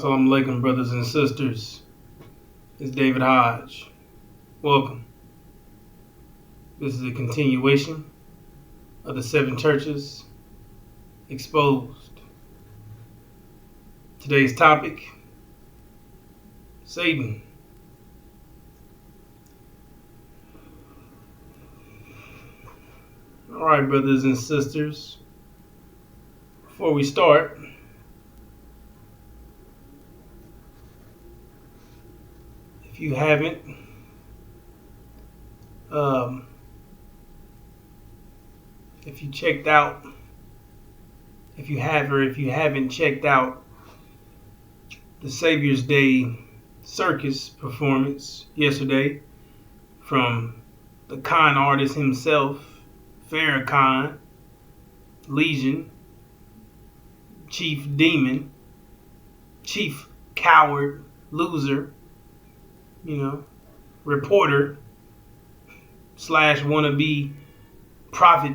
Assalamu alaikum, brothers and sisters. It's David Hodge. Welcome. This is a continuation of the seven churches exposed. Today's topic, Satan. All right, brothers and sisters. Before we start, if you haven't, if you checked out, if you have or if you haven't checked out the Savior's Day circus performance yesterday from the con artist himself, Farrakhan, Legion, Chief Demon, Chief Coward, Loser, reporter / wannabe prophet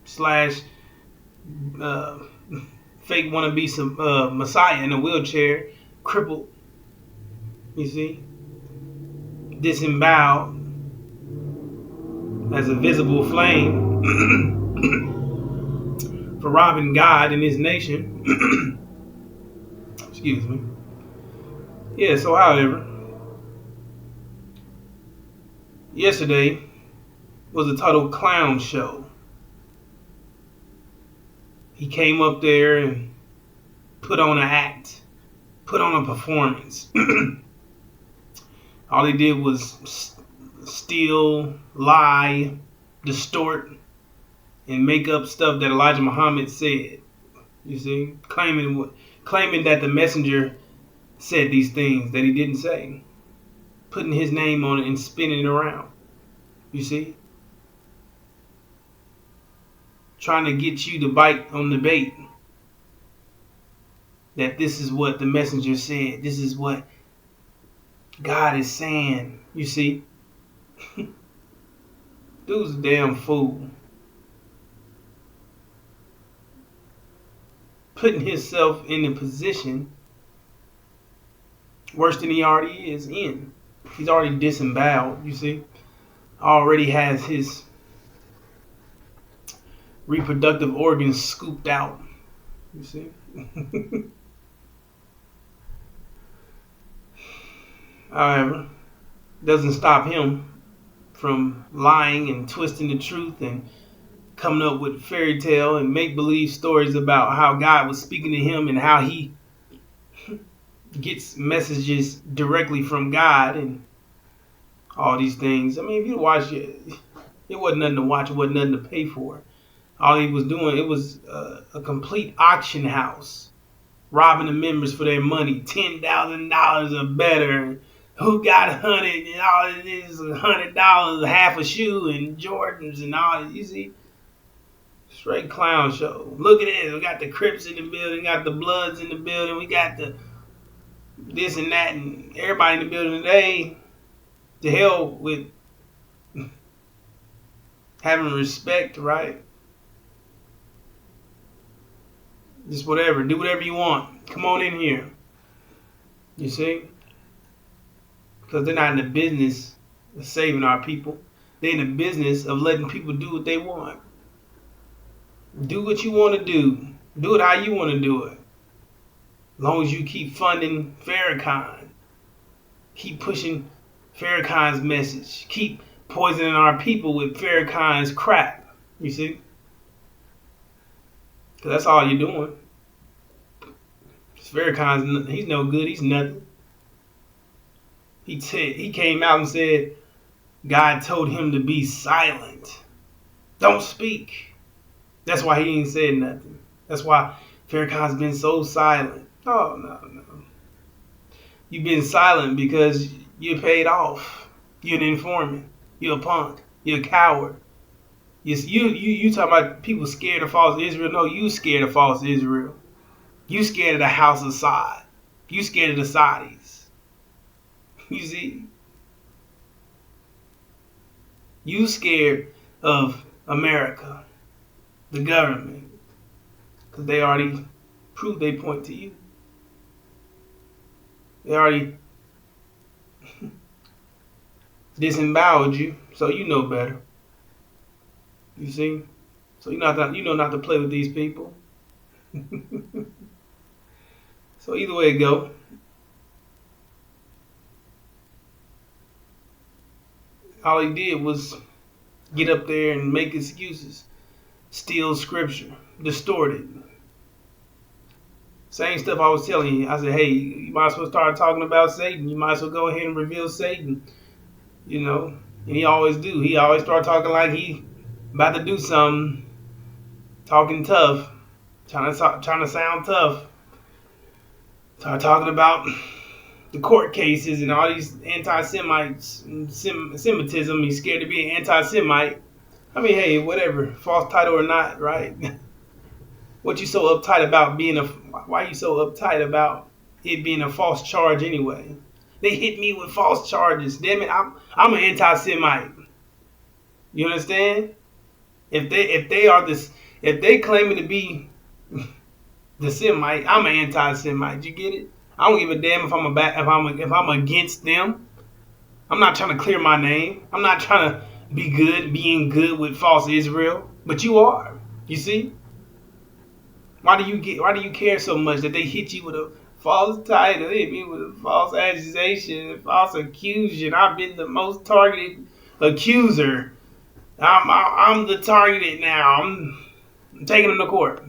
/ fake wannabe messiah in a wheelchair, crippled, disemboweled as a visible flame for robbing God and his nation. Excuse me. Yeah, so however, yesterday was a total clown show. He came up there and put on an act, put on a performance. All he did was steal, lie, distort, and make up stuff that Elijah Muhammad said. Claiming that the messenger said these things that he didn't say, putting his name on it and spinning it around. Trying to get you to bite on the bait that this is what the messenger said. This is what God is saying. Dude's a damn fool. Putting himself in a position worse than he already is in. He's already disemboweled, already has his reproductive organs scooped out, However, doesn't stop him from lying and twisting the truth and coming up with fairy tale and make-believe stories about how God was speaking to him and how he gets messages directly from God and all these things. If you watch it, it wasn't nothing to watch. It wasn't nothing to pay for. All he was doing, it was a complete auction house, robbing the members for their money, $10,000 or better. Who got 100 and all it is $100, half a shoe and Jordans and all that. Straight clown show. Look at this. We got the Crips in the building, got the Bloods in the building, we got the this and that, and everybody in the building today. To hell with having respect, right? Just whatever. Do whatever you want. Come on in here. Because they're not in the business of saving our people. They're in the business of letting people do what they want. Do what you want to do. Do it how you want to do it. As long as you keep funding Farrakhan. Keep pushing Farrakhan's message. Keep poisoning our people with Farrakhan's crap. Because that's all you're doing. Farrakhan's, he's no good. He's nothing. He came out and said God told him to be silent. Don't speak. That's why he ain't said nothing. That's why Farrakhan's been so silent. Oh, no. You've been silent because you're paid off. You're an informant. You're a punk. You're a coward. You talking about people scared of false Israel? No, you scared of false Israel. You scared of the house of Assad. You scared of the Saudis. You scared of America, the government, because they already proved they point to you. They already disemboweled you, so you know better. You see? So you know not to play with these people. So either way it go, all he did was get up there and make excuses, steal scripture, distort it. Same stuff I was telling you. I said, hey, you might as well start talking about Satan. You might as well go ahead and reveal Satan. You know, and he always do. He always start talking like he about to do something, talking tough, trying to sound tough. Start talking about the court cases and all these anti-Semites, Semitism. He's scared to be an anti-Semite. I mean, hey, whatever, false title or not, right? What you so uptight about being a? Why you so uptight about it being a false charge anyway? They hit me with false charges. Damn it, I'm an anti-Semite. You understand? If they are this, if they claiming to be the Semite, I'm an anti-Semite. You get it? I don't give a damn if I'm against them. I'm not trying to clear my name. I'm not trying to be good, being good with false Israel. But you are. You see? Why do you care so much that they hit you with a false title, hit me with a false accusation, a false accusation? I've been the most targeted accuser. I'm the targeted now. I'm taking them to court.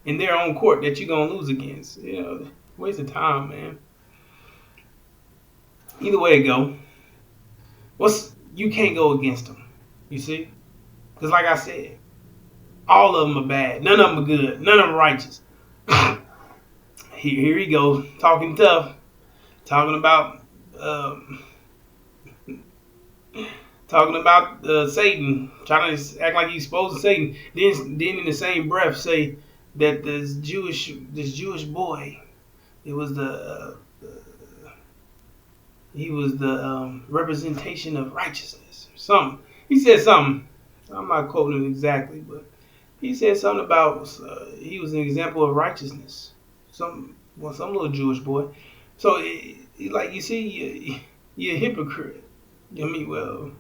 In their own court that you're gonna lose against. You know, waste of time, man. Either way it go, you can't go against them. You see, because like I said, all of them are bad. None of them are good. None of them are righteous. Here he goes, talking tough, talking about Satan, trying to act like he's supposed to Satan. Then in the same breath say that this Jewish boy, it was he was the representation of righteousness or something. He said something. I'm not quoting it exactly, but he said something about he was an example of righteousness. Some little Jewish boy. So like you see, you're a hypocrite. I mean, well,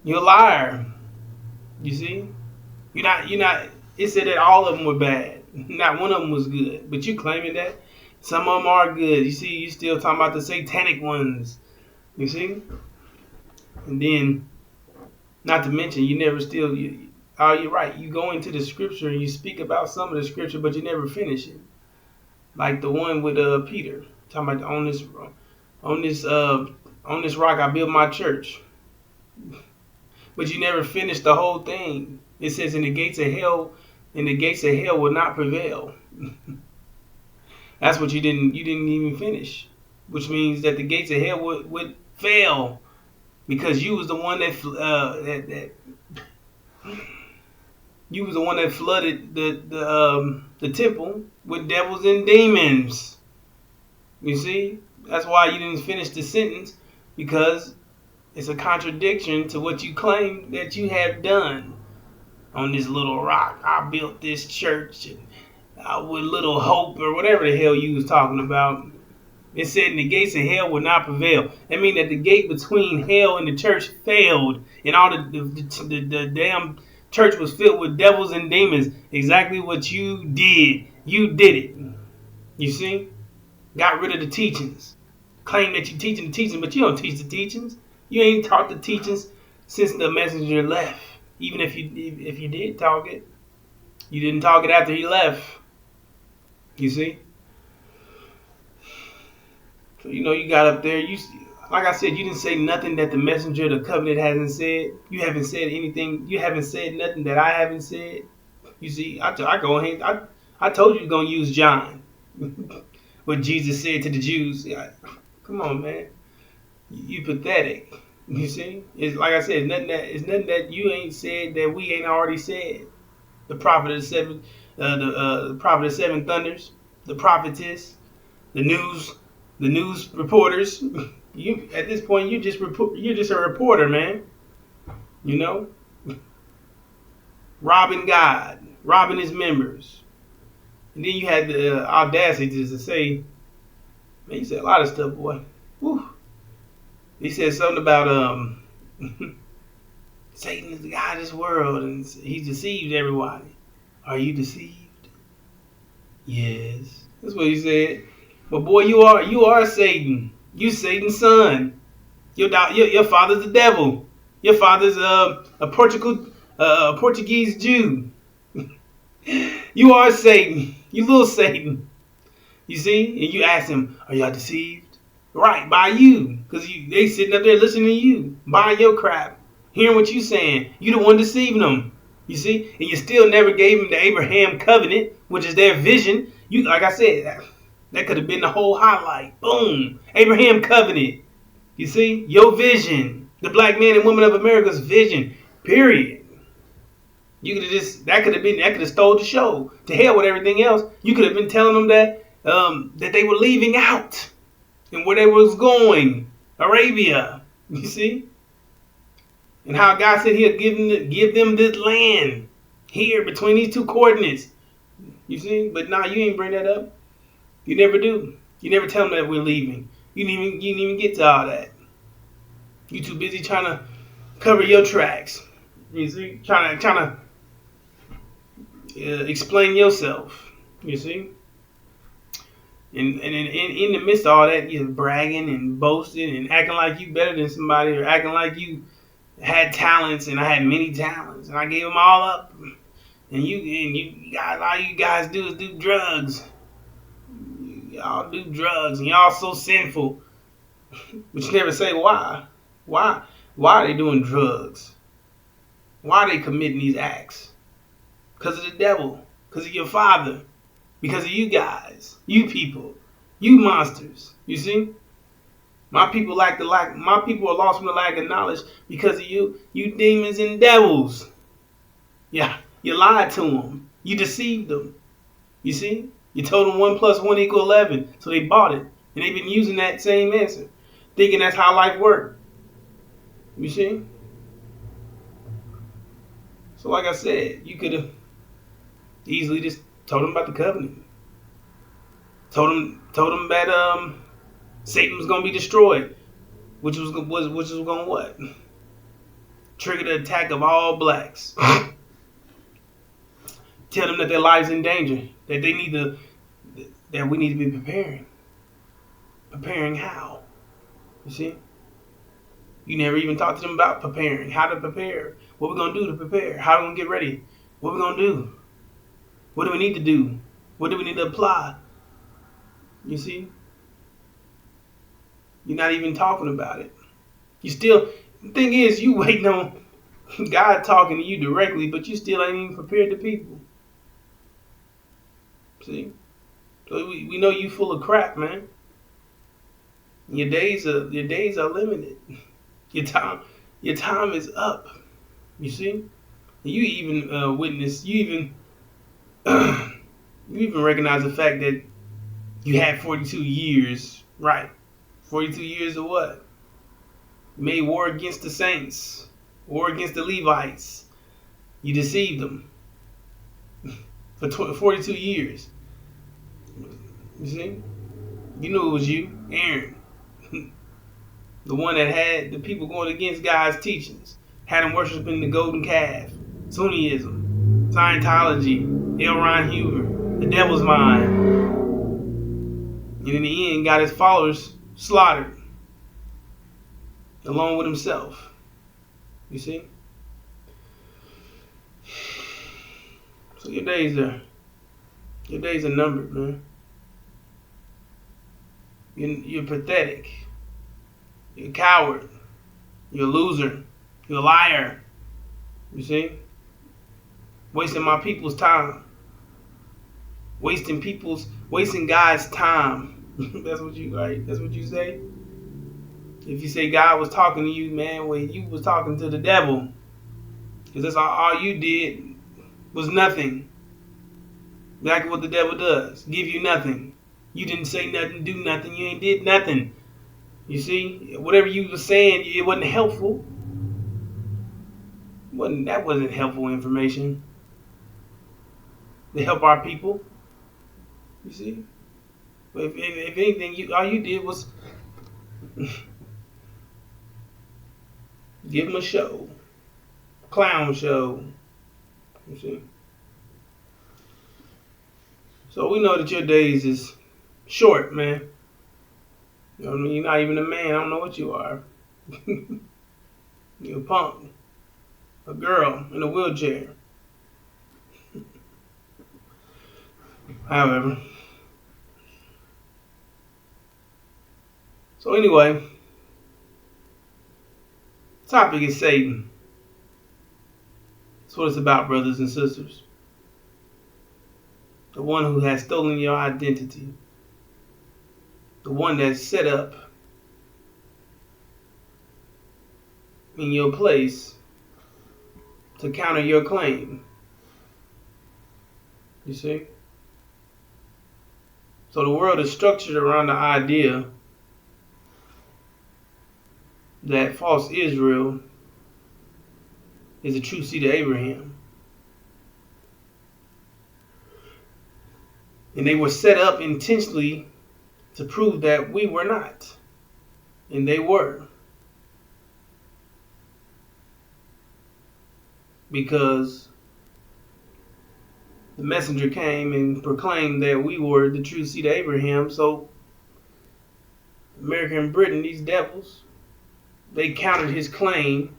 you're a liar. You see, you're not. It said that all of them were bad. Not one of them was good. But you claiming that some of them are good. You see, you still talking about the satanic ones. You see, and then not to mention you never still. You're right. You go into the scripture and you speak about some of the scripture, but you never finish it. Like the one with Peter talking about on this rock I build my church. But you never finish the whole thing. It says in the gates of hell will not prevail. That's what you didn't even finish. Which means that the gates of hell would fail because you was the one that you was the one that flooded the temple with devils and demons. You see? That's why you didn't finish the sentence, because it's a contradiction to what you claim that you have done. On this little rock, I built this church with little hope, or whatever the hell you was talking about. It said the gates of hell will not prevail. That means that the gate between hell and the church failed, and all the damn church was filled with devils and demons. Exactly what you did. You did it. You see? Got rid of the teachings. Claim that you're teaching the teachings, but you don't teach the teachings. You ain't taught the teachings since the messenger left. Even if you did talk it, you didn't talk it after he left. You see? So you got up there. Like I said, you didn't say nothing that the messenger of the covenant hasn't said. You haven't said anything. You haven't said nothing that I haven't said. You see, I go ahead. I told you gonna use John. What Jesus said to the Jews. Come on, man. You pathetic. You see? It's like I said, it's nothing that you ain't said that we ain't already said. The prophet of the prophet of seven thunders, the prophetess, the news reporters. You at this point you're just a reporter, man. You know? Robbing God, robbing his members. And then you had the audacity to say Man, he said a lot of stuff, boy. Whew. He said something about Satan is the God of this world and he's deceived everybody. Are you deceived? Yes. That's what he said. But boy, you are Satan. You Satan's son. Your father's the devil. Your father's a Portuguese Jew. You are Satan. You little Satan. You see? And you ask him, are y'all deceived? Right, by you. Because they sitting up there listening to you. Buying your crap. Hearing what you saying. You the one deceiving them. You see? And you still never gave them the Abraham covenant, which is their vision. You, like I said, that could have been the whole highlight. Boom. Abraham covenant. You see? Your vision. The black man and woman of America's vision. Period. You could have that could have stole the show. To hell with everything else. You could have been telling them that they were leaving out and where they was going. Arabia. You see? And how God said he'll give them this land here between these two coordinates. You see? But nah, you ain't bring that up. You never do. You never tell them that we're leaving. You didn't even get to all that. You too busy trying to cover your tracks. You see? Trying to explain yourself. You see? And in the midst of all that, you're bragging and boasting and acting like you better than somebody, or acting like you had talents and I had many talents and I gave them all up. And you guys, all you guys do is do drugs. Y'all do drugs and y'all so sinful. But you never say why. Why are they doing drugs? Why are they committing these acts? Because of the devil. Because of your father. Because of you guys. You people. You monsters. You see? My people my people are lost from the lack of knowledge because of you demons and devils. Yeah, you lied to them. You deceived them. You see? You told them 1 + 1 = 11, so they bought it. And they've been using that same answer, thinking that's how life works. You see? So like I said, you could have easily just told them about the covenant. Told them that Satan was gonna be destroyed, which was gonna what? Trigger the attack of all blacks. Tell them that their lives in danger, that we need to be preparing. Preparing how? You see? You never even talked to them about preparing. How to prepare. What we're gonna do to prepare. How we're gonna get ready. What we're gonna do. What do we need to do? What do we need to apply? You see? You're not even talking about it. The thing is, you waiting on God talking to you directly, but you still ain't even prepared the people. See? So we know you full of crap, man. Your days are limited. Your time is up. You see? You even you even recognize the fact that you had 42 years, right? 42 years of what? You made war against the saints, war against the Levites. You deceived them for 42 years. You see? You knew it was you, Aaron. The one that had the people going against God's teachings. Had them worshiping the golden calf. Sunniism, Scientology, L. Ron Hubbard, the devil's mind. And in the end, got his followers slaughtered. Along with himself. You see? So your days are numbered, man. You're pathetic. You're a coward. You're a loser. You're a liar. You see? Wasting my people's time. Wasting God's time. That's what you say? If you say God was talking to you, man, well, you was talking to the devil. Because that's all you did was nothing. Exactly what the devil does. Give you nothing. You didn't say nothing, do nothing. You ain't did nothing. You see? Whatever you were saying, it wasn't helpful. That wasn't helpful information to help our people. You see? If anything, all you did was give them a show, clown show. You see. So we know that your days is short, man. You know what I mean? You're not even a man. I don't know what you are. You're a punk, a girl in a wheelchair. However. So anyway, topic is Satan. That's what it's about, brothers and sisters. The one who has stolen your identity. The one that's set up in your place to counter your claim. You see? So the world is structured around the idea that false Israel is a true seed of Abraham. And they were set up intentionally to prove that we were not. And they were. Because the messenger came and proclaimed that we were the true seed of Abraham. So America and Britain, these devils, they countered his claim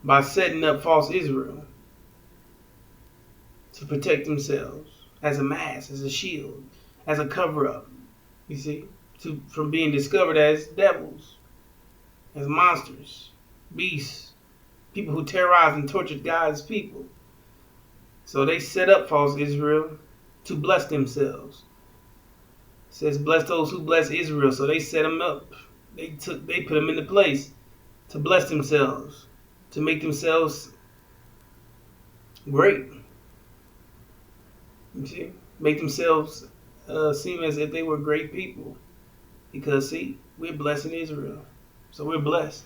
by setting up false Israel to protect themselves as a mask, as a shield, as a cover-up, you see, from being discovered as devils, as monsters, beasts, people who terrorized and tortured God's people. So they set up false Israel to bless themselves. It says, bless those who bless Israel. So they set them up. They put them into place to bless themselves, to make themselves great. You see? Make themselves seem as if they were great people. Because, see, we're blessing Israel. So we're blessed.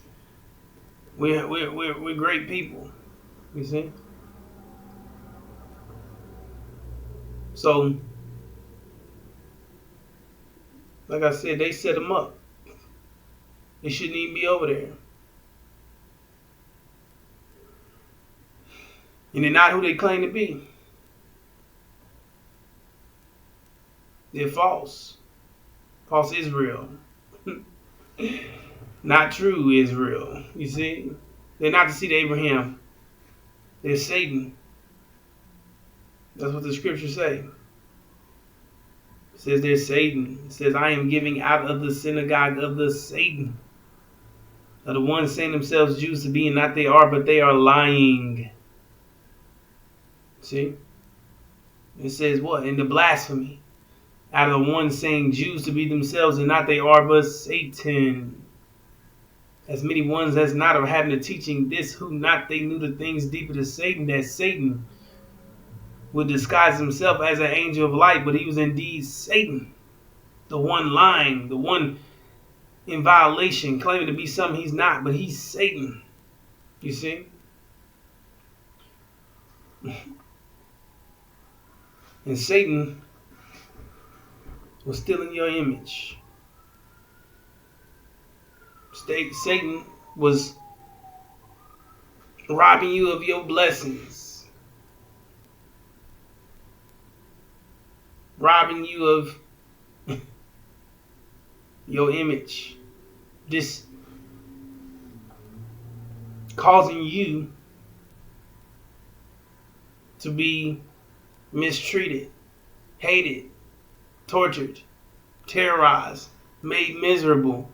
We're great people. You see? So, like I said, they set them up. They shouldn't even be over there. And they're not who they claim to be. They're false. False Israel. Not true Israel. You see? They're not the seed of Abraham. They're Satan. That's what the scriptures say. It says they're Satan. It says, I am giving out of the synagogue of the Satan. Of the ones saying themselves Jews to be, and not they are, but they are lying. See? It says what? In the blasphemy. Out of the ones saying Jews to be themselves, and not they are, but Satan. As many ones as not are having the teaching this, who not they knew the things deeper to Satan, that Satan would disguise himself as an angel of light, but he was indeed Satan. The one lying, the one in violation, claiming to be something he's not, but he's Satan. You see? And Satan was stealing your image. Satan was robbing you of your blessings. Robbing you of your image. Just causing you to be mistreated, hated, tortured, terrorized, made miserable.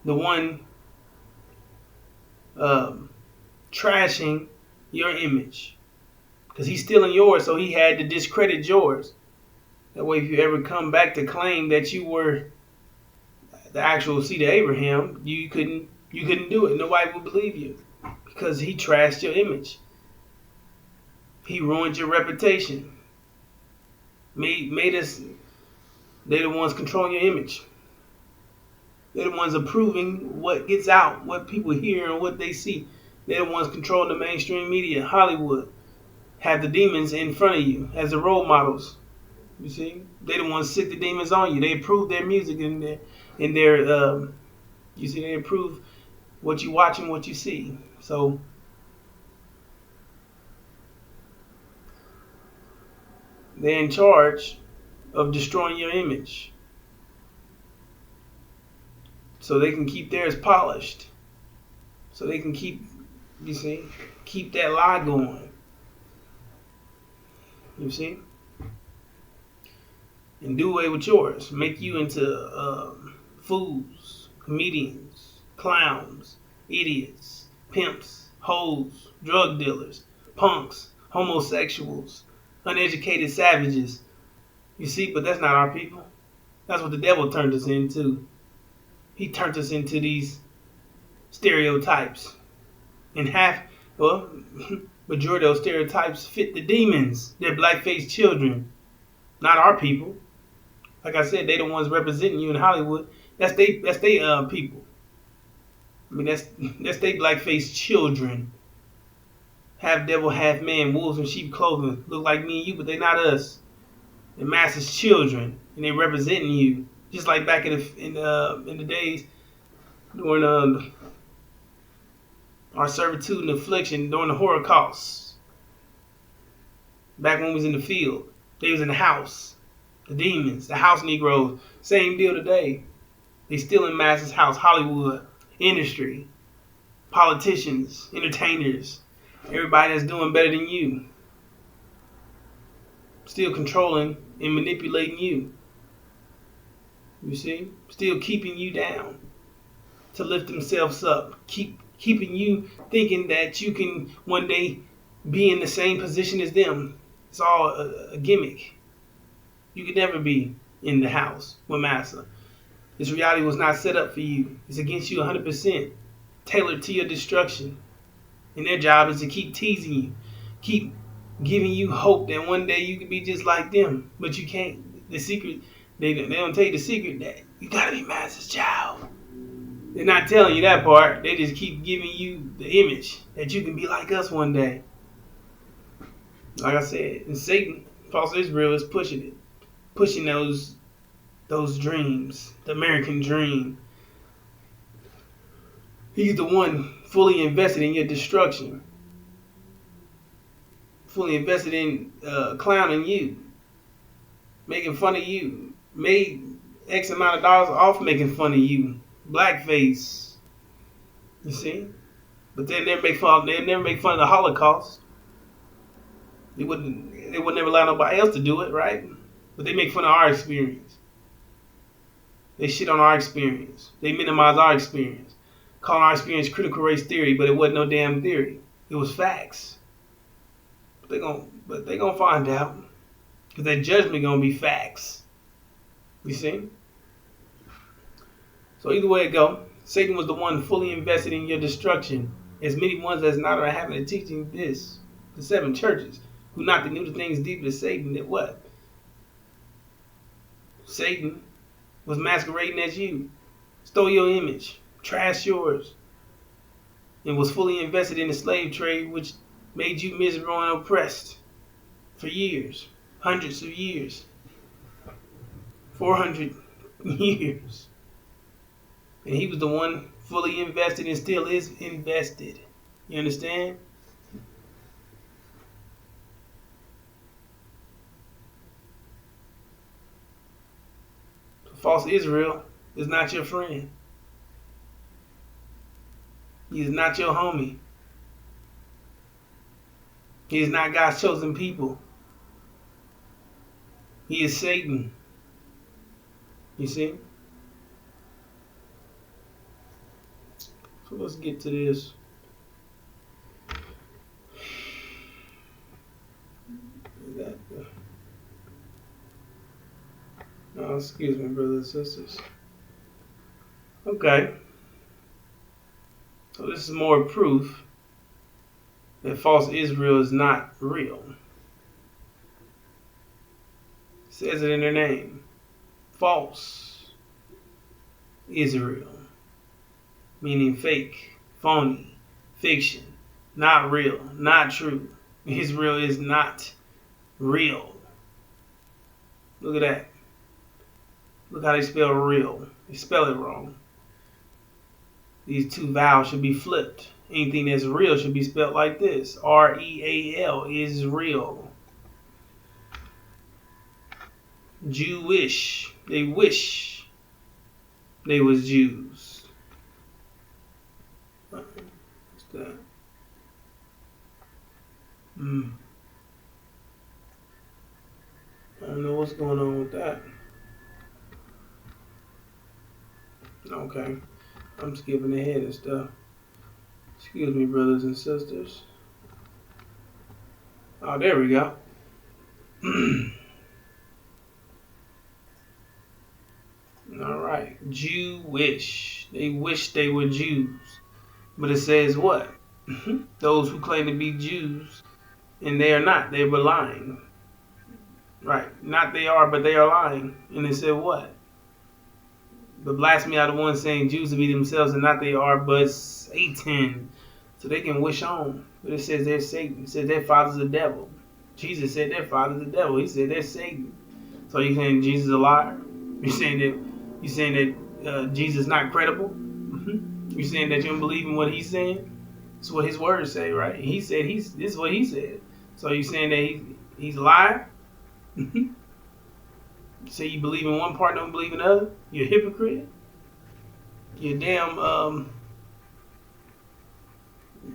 The one trashing your image. Because he's stealing yours, so he had to discredit yours. That way, if you ever come back to claim that you were the actual seed of Abraham, you couldn't do it. Nobody would believe you. Because he trashed your image. He ruined your reputation. Made us, they're the ones controlling your image. They're the ones approving what gets out, what people hear and what they see. They're the ones controlling the mainstream media. Hollywood have the demons in front of you as the role models. You see? They the ones sick the demons on you. They approve their music and their you see, they approve what you watch and what you see. So they're in charge of destroying your image, so they can keep theirs polished. So they can keep, you see, keep that lie going. You see, and do away with yours. Make you into fools, comedians, clowns, idiots, pimps, hoes, drug dealers, punks, homosexuals, uneducated savages. You see, but that's not our people. That's what the devil turned us into. He turned us into these stereotypes. And majority of those stereotypes fit the demons. They're black-faced children, not our people. Like I said, they the ones representing you in Hollywood. That's they people. I mean, that's they black-faced children. Half devil, half man, wolves in sheep clothing. Look like me and you, but they're not us. They're master's children, and they representing you. Just like back in the days during our servitude and affliction during the Holocaust. Back when we was in the field, they was in the house. The demons, the house Negroes, same deal today. They still in master's house, Hollywood, industry, politicians, entertainers, everybody that's doing better than you. Still controlling and manipulating you. You see? Still keeping you down to lift themselves up. Keeping you thinking that you can one day be in the same position as them. It's all a gimmick. You could never be in the house with Massa. This reality was not set up for you. It's against you 100%. Tailored to your destruction. And their job is to keep teasing you. Keep giving you hope that one day you can be just like them. But you can't. The secret, they don't tell you the secret that you gotta be Massa's child. They're not telling you that part. They just keep giving you the image that you can be like us one day. Like I said, and Satan, false Israel, is pushing it. Pushing those dreams, the American dream. He's the one fully invested in your destruction. Fully invested in clowning you. Making fun of you. Made X amount of dollars off making fun of you. Blackface. You see? But they'd never make fun of the Holocaust. They would never allow nobody else to do it, right? But they make fun of our experience. They shit on our experience. They minimize our experience. Calling our experience critical race theory, but it wasn't no damn theory. It was facts. But they gonna find out. Because that judgment gonna be facts. You see? So either way it go, Satan was the one fully invested in your destruction. As many ones as not are having a teaching this. The 7 churches who not knew the things deeper to Satan that what? Satan was masquerading as you. Stole your image. Trashed yours. And was fully invested in the slave trade, which made you miserable and oppressed for years. Hundreds of years. 400 years. And he was the one fully invested and still is invested. You understand? False Israel is not your friend. He is not your homie. He is not God's chosen people. He is Satan. You see? So let's get to this. Oh, excuse me, brothers and sisters. Okay. So this is more proof that false Israel is not real. It says it in their name. False Israel. Meaning fake, phony, fiction, not real, not true. Israel is not real. Look at that. Look how they spell real. They spell it wrong. These two vowels should be flipped. Anything that's real should be spelled like this. R-E-A-L is real. Jewish. They wish they was Jews. What's that? I don't know what's going on with that. Okay. I'm skipping ahead and stuff. Excuse me, brothers and sisters. Oh, there we go. All right. Jewish. They wish they were Jews. But it says what? Those who claim to be Jews, and they are not. They were lying. Right. Not they are, but they are lying. And it said what? The blasphemy are the ones saying Jews to be themselves, and not they are, but Satan. So they can wish on. But it says they're Satan. It says their father's the devil. Jesus said their father's the devil. He said they're Satan. So you saying Jesus is a liar? You're saying that Jesus is not credible? You're saying that you don't believe in what he's saying? That's what his words say, right? He said this is what he said. So you saying that he's a liar? Say you believe in one part, don't believe in the other? You're a hypocrite? You're a damn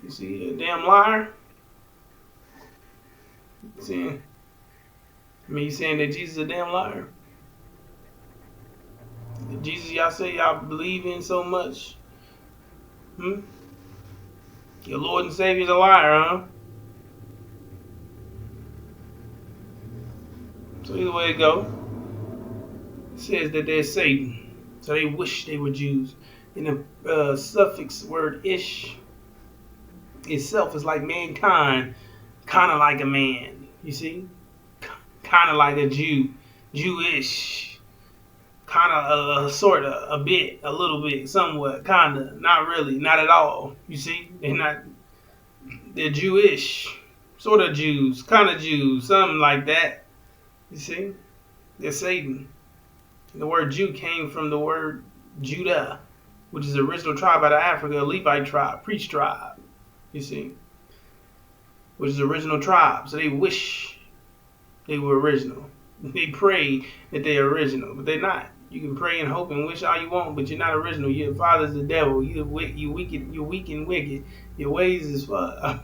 you see, a damn liar? You saying that Jesus is a damn liar? The Jesus y'all say y'all believe in so much? Your Lord and Savior's a liar, huh? So either way it go, it says that they're Satan. So they wish they were Jews. And the suffix word ish itself is like mankind, kind of like a man. You see? Kind of like a Jew. Jewish. Kind of, sort of, a bit, a little bit, somewhat, kind of, not really, not at all. You see? They're Jewish. Sort of Jews, kind of Jews, something like that. You see? They're Satan. The word Jew came from the word Judah, which is the original tribe out of Africa, a Levite tribe, priest tribe. You see? Which is the original tribe. So they wish they were original. They pray that they're original, but they're not. You can pray and hope and wish all you want, but you're not original. Your father's the devil. You're wicked. You're weak and wicked. Your ways is woo.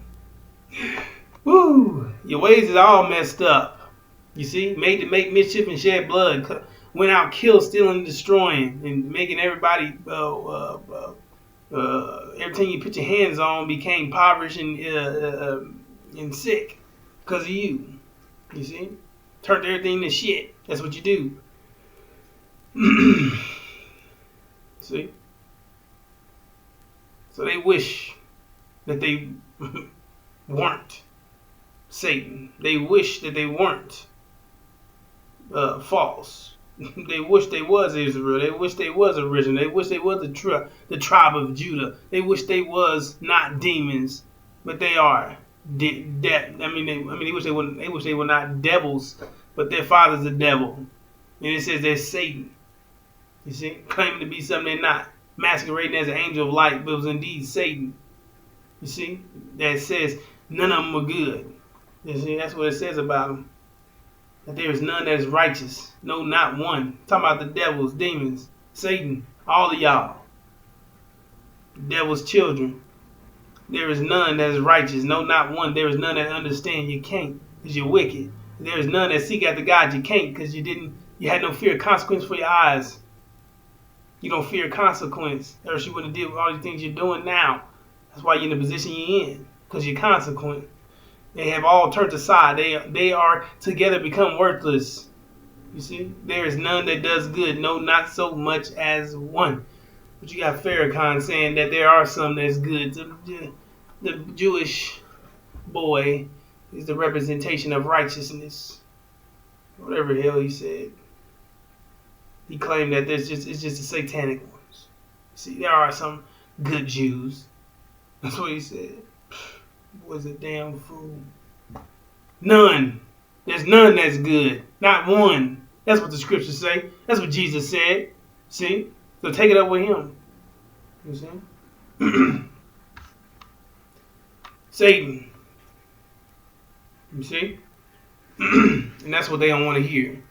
Your ways is all messed up. You see, made to make mischief and shed blood. Went out, killed, stealing, destroying, and making everybody. Everything you put your hands on became impoverished and sick because of you. You see, turned everything to shit. That's what you do. See? So they wish that they weren't Satan. They wish that they weren't false. They wish they was Israel. They wish they was original. They wish they was the tribe of Judah. They wish they was not demons, but they are. They wish they wouldn't. They wish they were not devils, but their father's the devil, and it says they're Satan. You see, claiming to be something they're not, masquerading as an angel of light, but it was indeed Satan. You see, that says none of them were good. You see, that's what it says about them. That there is none that is righteous. No, not one. Talking about the devils, demons, Satan, all of y'all. Devil's children. There is none that is righteous. No, not one. There is none that understand. You can't because you're wicked. There is none that seek after God. You can't because you had no fear of consequence for your eyes. You don't fear consequence. Or else you wouldn't deal with all these things you're doing now. That's why you're in the position you're in. Because you're consequent. They have all turned aside. They are together become worthless. You see? There is none that does good. No, not so much as one. But you got Farrakhan saying that there are some that's good. The Jewish boy is the representation of righteousness. Whatever the hell he said. He claimed that it's just the satanic ones. See, there are some good Jews. That's what he said. Was a damn fool. None. There's none that's good. Not one. That's what the scriptures say. That's what Jesus said. See? So take it up with him. You see? Satan. You see? And that's what they don't want to hear.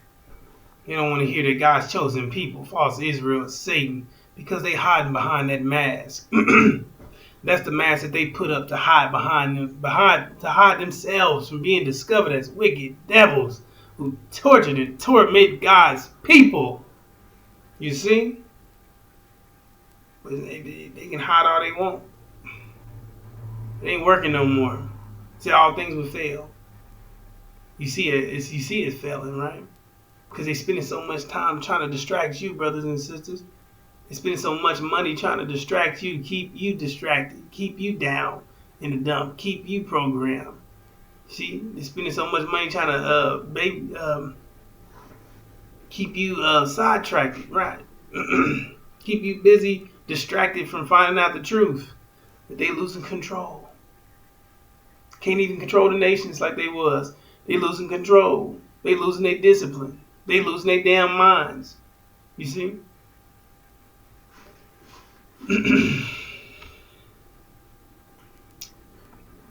They don't want to hear that God's chosen people, false Israel, Satan, because they hiding behind that mask. That's the mask that they put up to hide to hide themselves from being discovered as wicked devils who tortured and torment God's people. You see? But they can hide all they want. It ain't working no more. See, all things will fail. You see it failing, right? Because they're spending so much time trying to distract you, brothers and sisters. They're spending so much money trying to distract you, keep you distracted, keep you down in the dump, keep you programmed. See, they're spending so much money trying to keep you sidetracked, right? Keep you busy, distracted from finding out the truth. That they losing control. Can't even control the nations like they was. They losing control. They losing their discipline. They losing their damn minds. You see?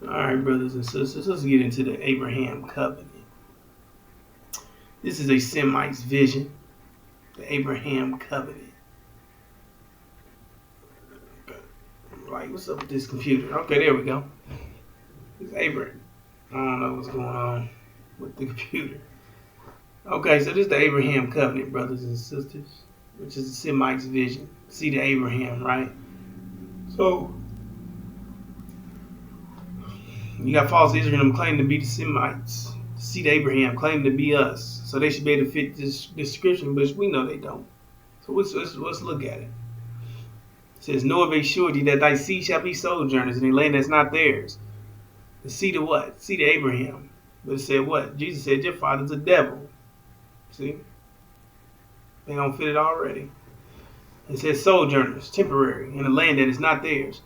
Alright, brothers and sisters, let's get into the Abraham covenant. This is a Semite's vision. The Abraham covenant. Like, what's up with this computer? Okay, there we go. It's Abraham. I don't know what's going on with the computer. Okay, so this is the Abraham covenant, brothers and sisters, which is the Semite's vision. See the Abraham, right? So, you got false Israel claim to be the Semites. See the Abraham claim to be us. So they should be able to fit this description, but we know they don't. So let's look at it. It says, know of a surety that thy seed shall be sojourners in a land that's not theirs. The seed of what? Seed of Abraham. But it said what? Jesus said, your father's a devil. See? They don't fit it already. It says sojourners, temporary, in a land that is not theirs.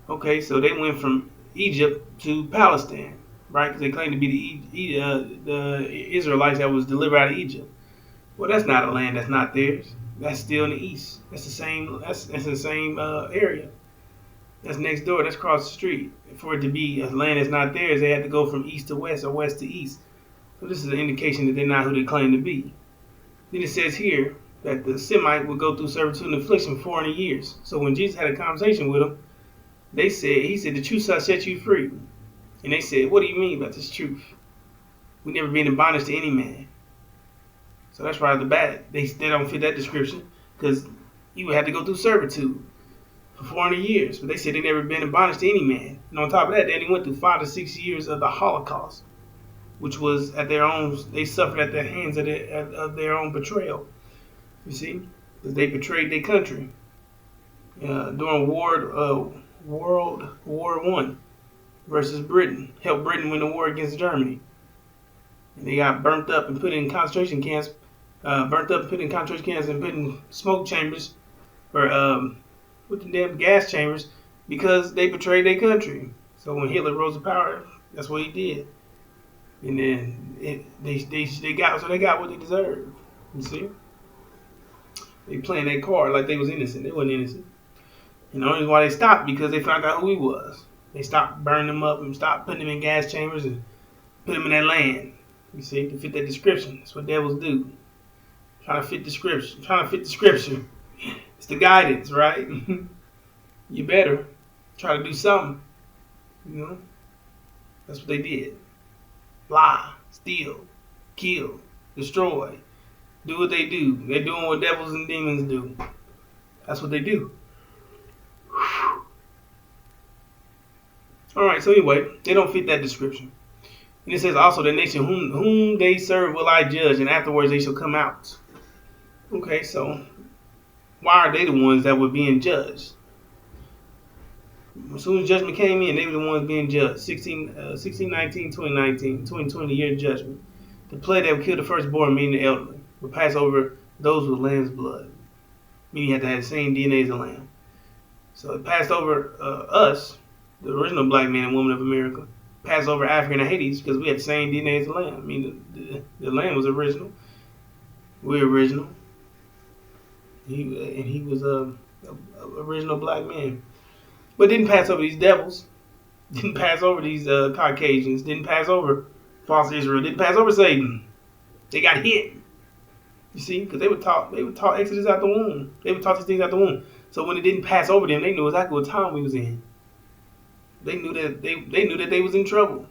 Okay, so they went from Egypt to Palestine, right? Because they claim to be the Israelites that was delivered out of Egypt. Well, that's not a land that's not theirs. That's still in the east. That's the same. That's the same area. That's next door. That's across the street. For it to be a land that's not theirs, they had to go from east to west or west to east. So this is an indication that they're not who they claim to be. Then it says here that the Semite would go through servitude and affliction for 400 years. So when Jesus had a conversation with them, he said, the truth shall set you free. And they said, what do you mean about this truth? We never been in bondage to any man. So that's right, they don't fit that description because you would have to go through servitude for 400 years. But they said they never been in bondage to any man. And on top of that, they only went through 5 to 6 years of the Holocaust, which was at their own. They suffered at the hands of their own betrayal. You see, because they betrayed their country during World War I versus Britain. Helped Britain win the war against Germany. And they got burnt up and put in concentration camps. And put in smoke chambers or with the damn gas chambers because they betrayed their country. So when Hitler rose to power, that's what he did. And then they got what they deserved. You see, they playing that card like they was innocent. They wasn't innocent. And the only reason why they stopped because they found out who he was. They stopped burning him up and stopped putting him in gas chambers and put him in that land. You see, to fit that description. That's what devils do. Trying to fit the scripture. It's the guidance, right? You better try to do something. You know? That's what they did. Lie, steal, kill, destroy. Do what they do. They're doing what devils and demons do. That's what they do. Alright, so anyway, they don't fit that description. And it says also the nation whom they serve will I judge, and afterwards they shall come out. Okay, so why are they the ones that were being judged? As soon as judgment came in, they were the ones being judged. 1619, 2019, 2020 year judgment. The plague that would kill the firstborn, meaning the elderly, would pass over those with lamb's blood. Meaning you had to have the same DNA as a lamb. So it passed over us, the original black man and woman of America, passed over Africa and Haiti because we had the same DNA as the lamb. I mean, the lamb was original. We're original. He was a original black man, but didn't pass over these devils. Didn't pass over these Caucasians. Didn't pass over false Israel. Didn't pass over Satan. They got hit. You see, because they were taught Exodus out the womb. They were taught these things out the womb. So when it didn't pass over them, they knew exactly what time we was in. They knew that they was in trouble.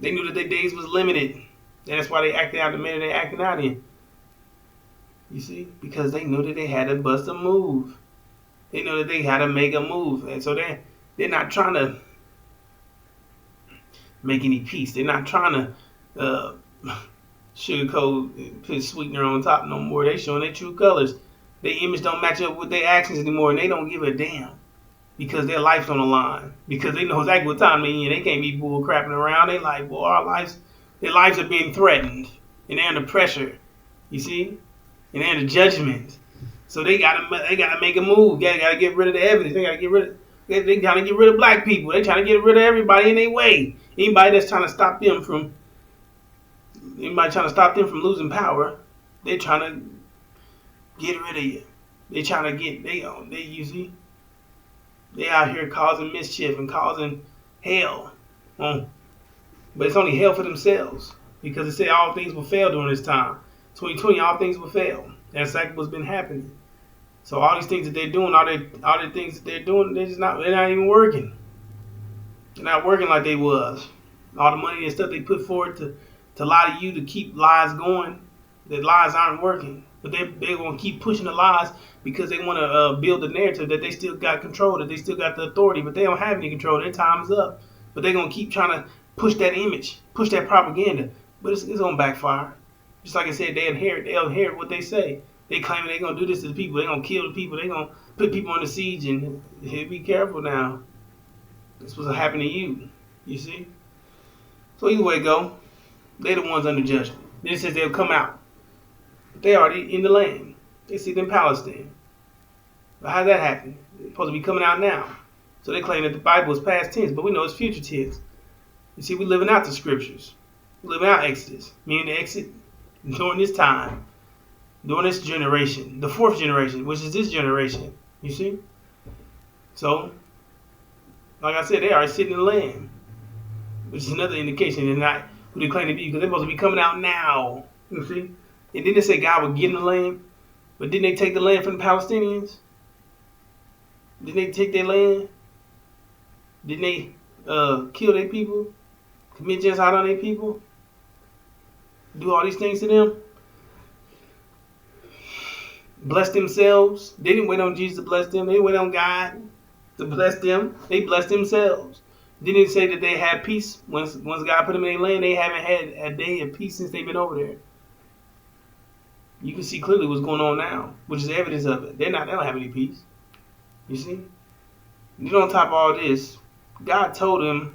They knew that their days was limited. And that's why they acted out the manner they acted out in. You see, because they knew that they had to bust a move. They know that they had to make a move, and so they're not trying to make any peace. They're not trying to sugarcoat, put sweetener on top no more. They showing their true colors. Their image don't match up with their actions anymore, and they don't give a damn because their life's on the line. Because they know exactly what time they're in. They can't be bull crapping around. They like, well, their lives are being threatened, and they're under pressure. You see, and they're under judgment. So they gotta make a move. Gotta get rid of the evidence. They gotta get rid of. They trying to get rid of black people. They trying to get rid of everybody in their way. Anybody that's trying to stop them from losing power, they're trying to get rid of you. They trying to get you see, they out here causing mischief and causing hell. But it's only hell for themselves because it said all things will fail during this time. 2020, all things will fail. That's exactly what's been happening. So all these things that they're doing, all the things that they're doing, they're not even working. They're not working like they was. All the money and stuff they put forward to lie to you, to keep lies going, the lies aren't working. But they're going to keep pushing the lies because they want to build the narrative that they still got control, that they still got the authority, but they don't have any control. Their time is up. But they're going to keep trying to push that image, push that propaganda. But it's going to backfire. Just like I said, they'll inherit what they say. They claiming they're going to do this to the people. They're going to kill the people. They're going to put people under siege. And hey, be careful now. This was happen to you. You see? So either way it go, they're the ones under judgment. Then it says they'll come out. But they already in the land. They sit in Palestine. But how does that happen? They're supposed to be coming out now. So they claim that the Bible is past tense, but we know it's future tense. You see, we're living out the scriptures. We're living out Exodus. Meaning the exit during this time. During this generation, the fourth generation, which is this generation, you see? So, like I said, they are sitting in the land, which is another indication they're not who they claim to be, because they're supposed to be coming out now, you see? And then they say God would give them the land, but didn't they take the land from the Palestinians? Didn't they take their land? Didn't they kill their people? Commit genocide on their people? Do all these things to them? Bless themselves. They didn't wait on Jesus to bless them. They didn't wait on God to bless them. They blessed themselves. Didn't it say that they had peace once God put them in their land? They haven't had a day of peace since they've been over there. You can see clearly what's going on now, which is evidence of it. They don't have any peace. You see? And on top of all this, God told you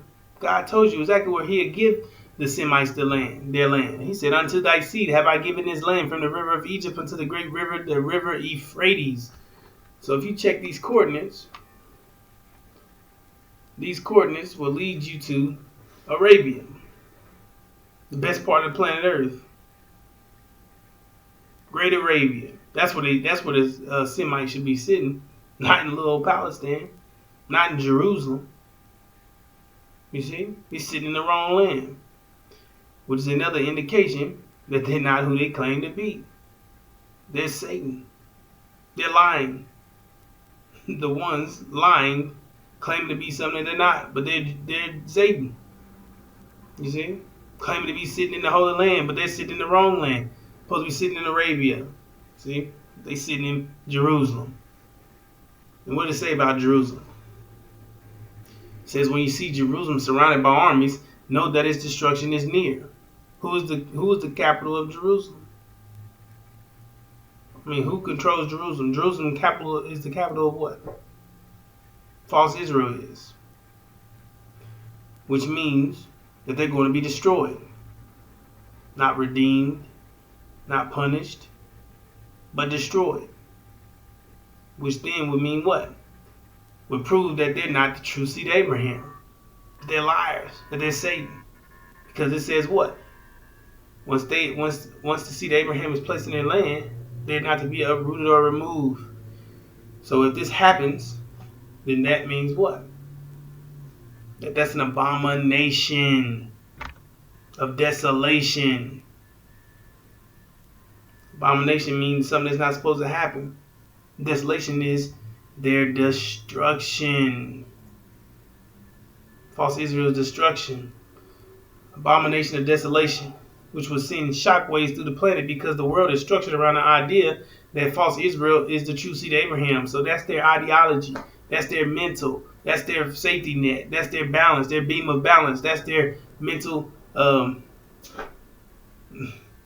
exactly where he'd give the Semites their land. He said, unto thy seed have I given this land from the river of Egypt unto the great river, the river Euphrates. So if you check these coordinates will lead you to Arabia, the best part of the planet Earth. Great Arabia. That's where the Semites should be sitting, not in little Palestine, not in Jerusalem. You see, he's sitting in the wrong land, which is another indication that they're not who they claim to be. They're Satan. They're lying. The ones lying claim to be something that they're not, but they're Satan. You see? Claiming to be sitting in the Holy Land, but they're sitting in the wrong land. Supposed to be sitting in Arabia. See? They sitting in Jerusalem. And what does it say about Jerusalem? It says, when you see Jerusalem surrounded by armies, know that its destruction is near. Who is the capital of Jerusalem? I mean, who controls Jerusalem? Jerusalem is the capital of what? False Israel is. Which means that they're going to be destroyed. Not redeemed, not punished, but destroyed. Which then would mean what? Would prove that they're not the true seed of Abraham. That they're liars, that they're Satan. Because it says what? Once the seed of Abraham is placed in their land, they're not to be uprooted or removed. So if this happens, then that means what? That's an abomination of desolation. Abomination means something that's not supposed to happen. Desolation is their destruction. False Israel's destruction. Abomination of desolation, which was seen shockwaves through the planet because the world is structured around the idea that false Israel is the true seed of Abraham. So that's their ideology. That's their mental. That's their safety net. That's their balance, their beam of balance. That's their mental,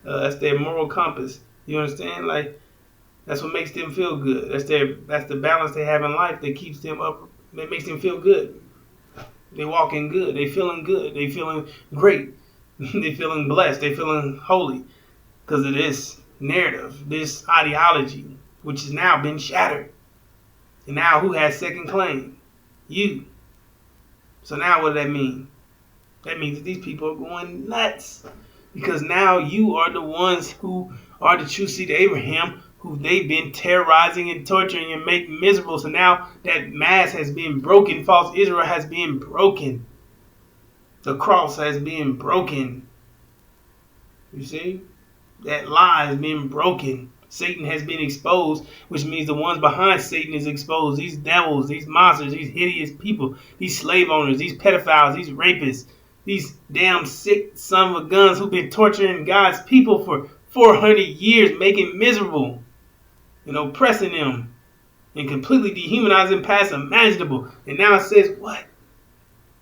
that's their moral compass. You understand? Like, that's what makes them feel good. That's the balance they have in life that keeps them up, that makes them feel good. They walking good. They feeling good. They feeling great. They feeling blessed. They feeling holy because of this narrative, this ideology, which has now been shattered. And now who has second claim? You. So now what does that mean? That means that these people are going nuts because now you are the ones who are the true seed of Abraham, who they've been terrorizing and torturing and making miserable. So now that mask has been broken. False Israel has been broken. The cross has been broken. You see? That lie has been broken. Satan has been exposed, which means the ones behind Satan is exposed. These devils, these monsters, these hideous people, these slave owners, these pedophiles, these rapists, these damn sick son of a guns who've been torturing God's people for 400 years, making miserable and oppressing them and completely dehumanizing past imaginable. And now it says what?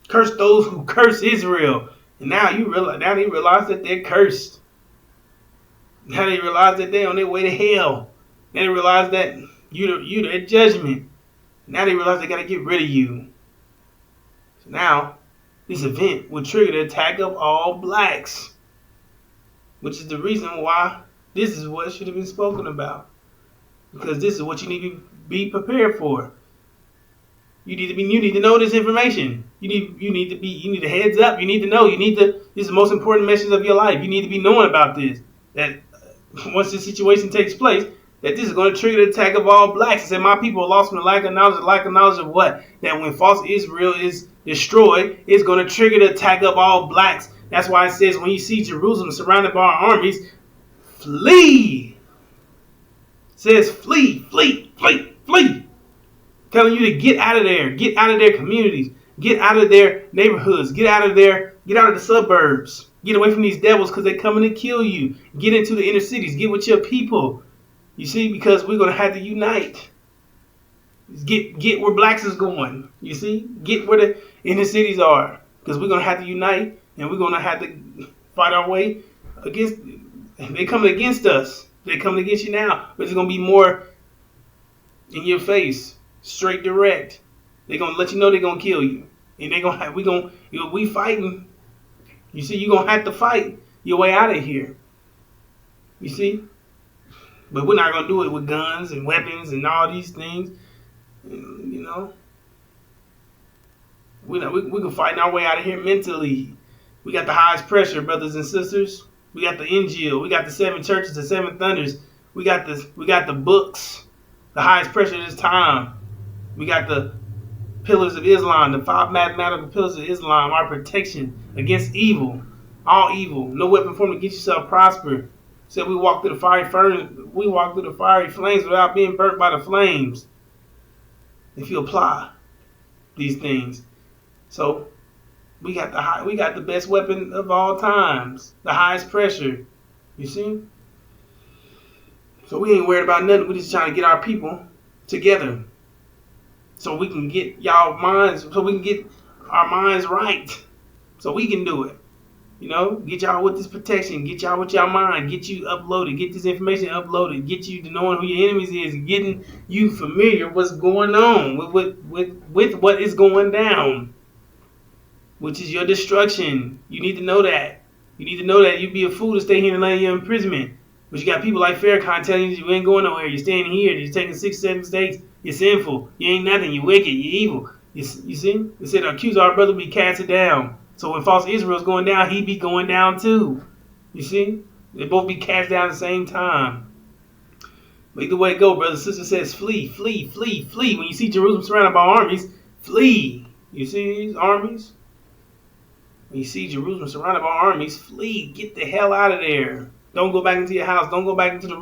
Curse those who curse Israel. And now they realize that they're cursed. Now they realize that they're on their way to hell. Now they realize that you're their judgment. Now they realize they got to get rid of you. So now this event will trigger the attack of all blacks, which is the reason why this is what should have been spoken about. Because this is what you need to be prepared for. You need to know this information. You need a heads up. You need to know. This is the most important message of your life. You need to be knowing about this. That once this situation takes place, that this is going to trigger the attack of all blacks. It said, my people are lost from the lack of knowledge of what? That when false Israel is destroyed, it's going to trigger the attack of all blacks. That's why it says when you see Jerusalem surrounded by armies, flee. It says flee, flee, flee, flee. Telling you to get out of there. Get out of their communities. Get out of their neighborhoods. Get out of the suburbs. Get away from these devils because they're coming to kill you. Get into the inner cities. Get with your people. You see, because we're going to have to unite. Get where blacks is going. You see? Get where the inner cities are. Because we're going to have to unite and we're going to have to fight our way against. They're coming against us. They're coming against you now. But it's going to be more in your face. Straight direct. They're going to let you know they're going to kill you. And they're going to we fighting. You see, you're going to have to fight your way out of here. You see? But we're not going to do it with guns and weapons and all these things. You know? We can fight our way out of here mentally. We got the highest pressure, brothers and sisters. We got the Injil. We got the 7 churches, the 7 thunders. We got the books. The highest pressure of this time. We got the pillars of Islam, the 5 mathematical pillars of Islam, our protection against evil, all evil. No weapon formed against you shall prosper. Said we walk through the fiery flames without being burnt by the flames. If you apply these things, so we got the best weapon of all times, the highest pressure. You see. So we ain't worried about nothing. We just trying to get our people together. So we can get our minds right. So we can do it. You know, get y'all with this protection, get y'all with y'all mind, get you uploaded, get this information uploaded, get you to knowing who your enemies is, and getting you familiar what's going on with what is going down, which is your destruction. You need to know that. You need to know that you'd be a fool to stay here in the land of your imprisonment. But you got people like Farrakhan telling you ain't going nowhere. You're staying here. You're taking 6, 7 mistakes. You're sinful. You ain't nothing. You're wicked. You're evil. You see? They said, accuse our brother be casted down. So when false Israel's going down, he be going down too. You see? They both be cast down at the same time. But either way it go, brother. Sister says flee, flee, flee, flee. When you see Jerusalem surrounded by armies, flee. You see these armies? When you see Jerusalem surrounded by armies, flee. Get the hell out of there. Don't go back into your house. Don't go back into the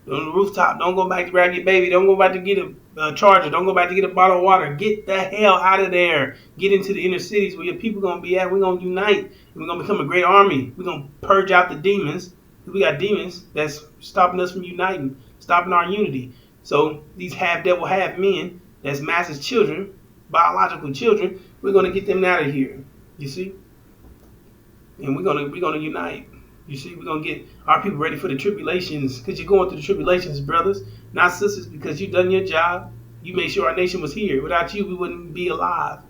rooftop. Don't go back to grab your baby. Don't go back to get a charger. Don't go back to get a bottle of water. Get the hell out of there. Get into the inner cities where your people going to be at. We're going to unite. We're going to become a great army. We're going to purge out the demons. We got demons that's stopping us from uniting, stopping our unity. So these half devil, half men, that's massive children, biological children, we're going to get them out of here. You see? And we're gonna unite. You see, we're gonna get our people ready for the tribulations, because you're going through the tribulations, brothers, not sisters, because you done your job. You made sure our nation was here. Without you, we wouldn't be alive.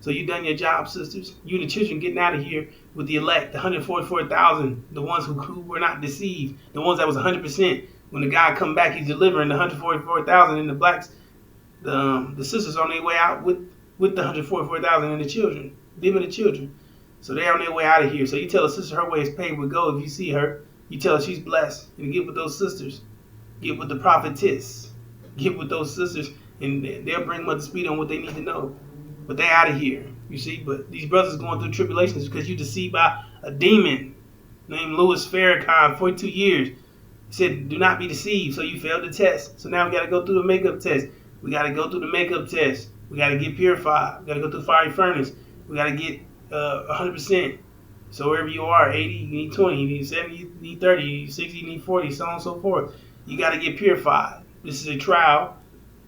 So you done your job, sisters. You and the children getting out of here with the elect, the 144,000, the ones who were not deceived, the ones that was 100%. When the guy come back, he's delivering the 144,000, and the blacks, the sisters on their way out with the 144,000 and the children, them and the children. So they're on their way out of here. So you tell a sister her way is paved with gold. If you see her, you tell her she's blessed. And get with those sisters. Get with the prophetess. Get with those sisters, and they'll bring them up to speed on what they need to know. But they're out of here, you see. But these brothers going through tribulations because you deceived by a demon named Louis Farrakhan, 42 years. He said, do not be deceived. So you failed the test. So now we got to go through the makeup test. We got to go through the makeup test. We got to get purified. We got to go through the fiery furnace. We got to get 100%. So wherever you are, 80, you need 20, you need 70, you need 30, you need 60, you need 40, so on and so forth. You got to get purified. This is a trial,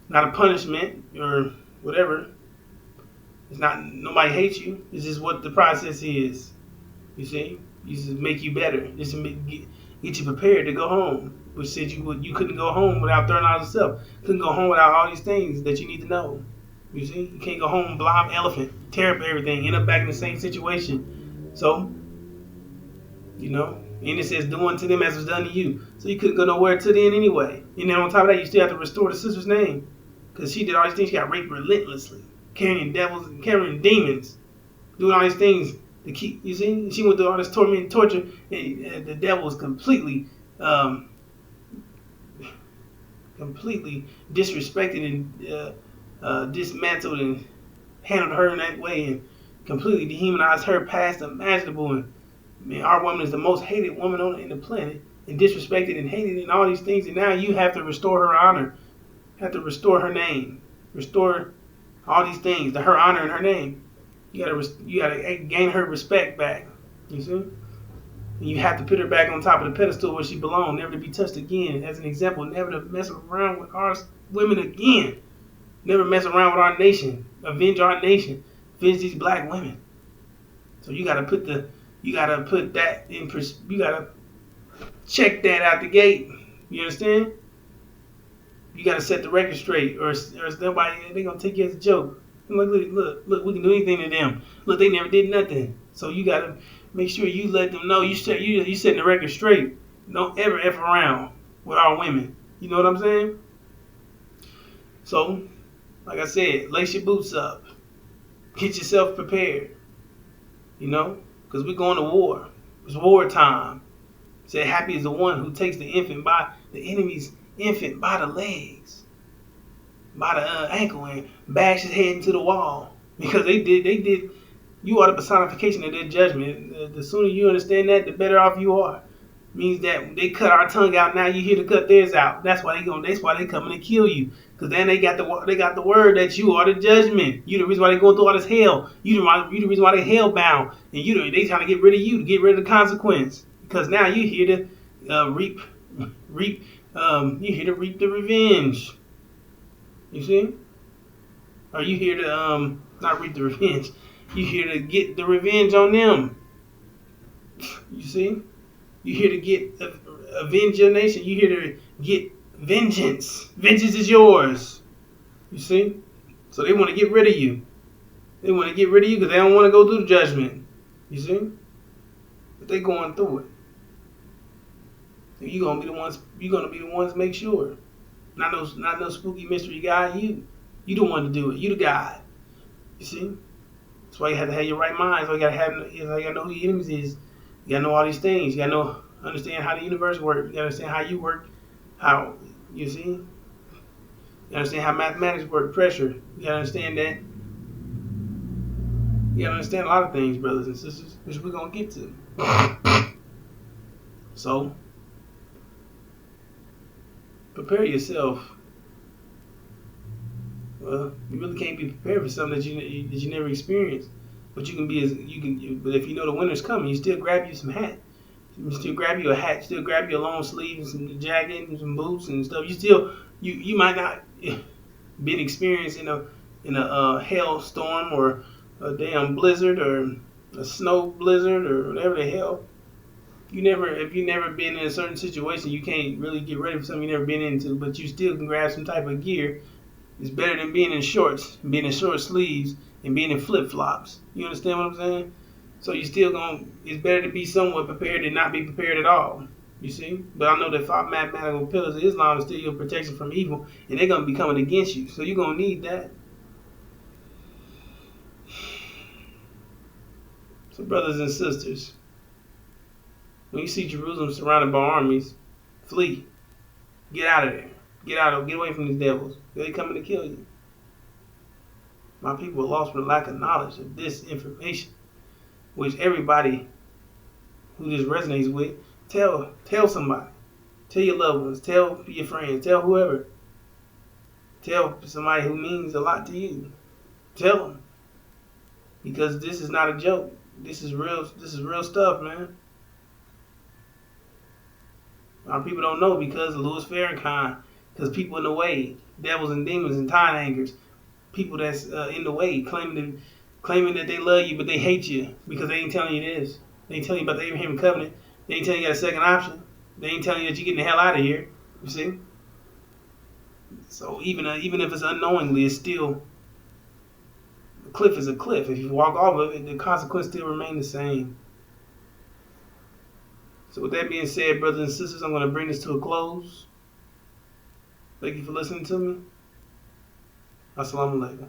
not a punishment or whatever. It's not, nobody hates you. This is what the process is. You see? This is to make you better. This is to get you prepared to go home. Which said you couldn't go home without throwing out yourself. Couldn't go home without all these things that you need to know. You see? You can't go home, blob elephant, tear up everything, end up back in the same situation. So, you know, and it says, do unto them as was done to you. So you couldn't go nowhere to the end anyway. And then on top of that, you still have to restore the sister's name. Because she did all these things. She got raped relentlessly. Carrying devils and carrying demons. Doing all these things to keep, you see? She went through all this torment and torture. And the devil was completely disrespected and dismantled and handled her in that way and completely dehumanized her past imaginable. And man, our woman is the most hated woman on the planet, and disrespected and hated and all these things. And now you have to restore her honor, have to restore her name, restore all these things to her honor and her name. You gotta gain her respect back. You see, and you have to put her back on top of the pedestal where she belongs, never to be touched again. As an example, never to mess around with our women again. Never mess around with our nation. Avenge our nation. Avenge these black women. So you gotta put that in. You gotta check that out the gate. You understand? You gotta set the record straight, or nobody, they gonna take you as a joke. Look, we can do anything to them. Look, they never did nothing. So you gotta make sure you let them know you setting the record straight. Don't ever F around with our women. You know what I'm saying? So, like I said, lace your boots up. Get yourself prepared. You know? Because we're going to war. It's war time. Said, happy is the one who takes the enemy's infant by the legs, by the ankle, and bash his head into the wall. Because they did. You are the personification of their judgment. The sooner you understand that, the better off you are. Means that they cut our tongue out, now you here to cut theirs out. That's why they coming to kill you. Because then they got the word that you are the judgment. You the reason why they going through all this hell. You the reason why they hell bound. And they trying to get rid of you, to get rid of the consequence. Because now you here to reap the revenge. You see? Or you here to not reap the revenge. You here to get the revenge on them. You see? You here to get avenge your nation. You here to get vengeance. Vengeance is yours. You see? So they want to get rid of you. They want to get rid of you because they don't want to go through the judgment. You see? But they going through it. So you're gonna be the ones to make sure. Not no spooky mystery guy. You the one to do it. You the guy. You see? That's why you have to have your right mind. So you gotta know who your enemies is. You gotta know all these things. You gotta know understand how the universe works. You gotta understand how you work. How you see. You understand how mathematics work. Pressure. You gotta understand that. You gotta understand a lot of things, brothers and sisters, which we're gonna get to. So prepare yourself. Well, you really can't be prepared for something that you never experienced. But you can be as you can. But if you know the winter's coming, you still grab you some hat. You still grab you a hat. Still grab you a long sleeve and some jacket and some boots and stuff. You might not been experienced in a hailstorm or a damn blizzard or a snow blizzard or whatever the hell. If you never been in a certain situation, you can't really get ready for something you never been into. But you still can grab some type of gear. It's better than being in shorts, being in short sleeves, and being in flip flops. You understand what I'm saying? So you still it's better to be somewhat prepared than not be prepared at all. You see? But I know the five mathematical pillars of Islam is still your protection from evil, and they're gonna be coming against you. So you're gonna need that. So brothers and sisters, when you see Jerusalem surrounded by armies, flee. Get out of there. Get away from these devils. They're coming to kill you. My people are lost for the lack of knowledge of this information, which everybody who this resonates with, tell somebody. Tell your loved ones. Tell your friends. Tell whoever. Tell somebody who means a lot to you. Tell them. Because this is not a joke. This is real stuff, man. Our people don't know because of Louis Farrakhan. Because people in the way, devils and demons and time anchors, people that's in the way, claiming that they love you, but they hate you because they ain't telling you this. They ain't telling you about the Abraham covenant. They ain't telling you got a second option. They ain't telling you that you're getting the hell out of here. You see? So even if it's unknowingly, it's still, a cliff is a cliff. If you walk off of it, the consequence still remain the same. So with that being said, brothers and sisters, I'm going to bring this to a close. Thank you for listening to me. Assalamu alaikum.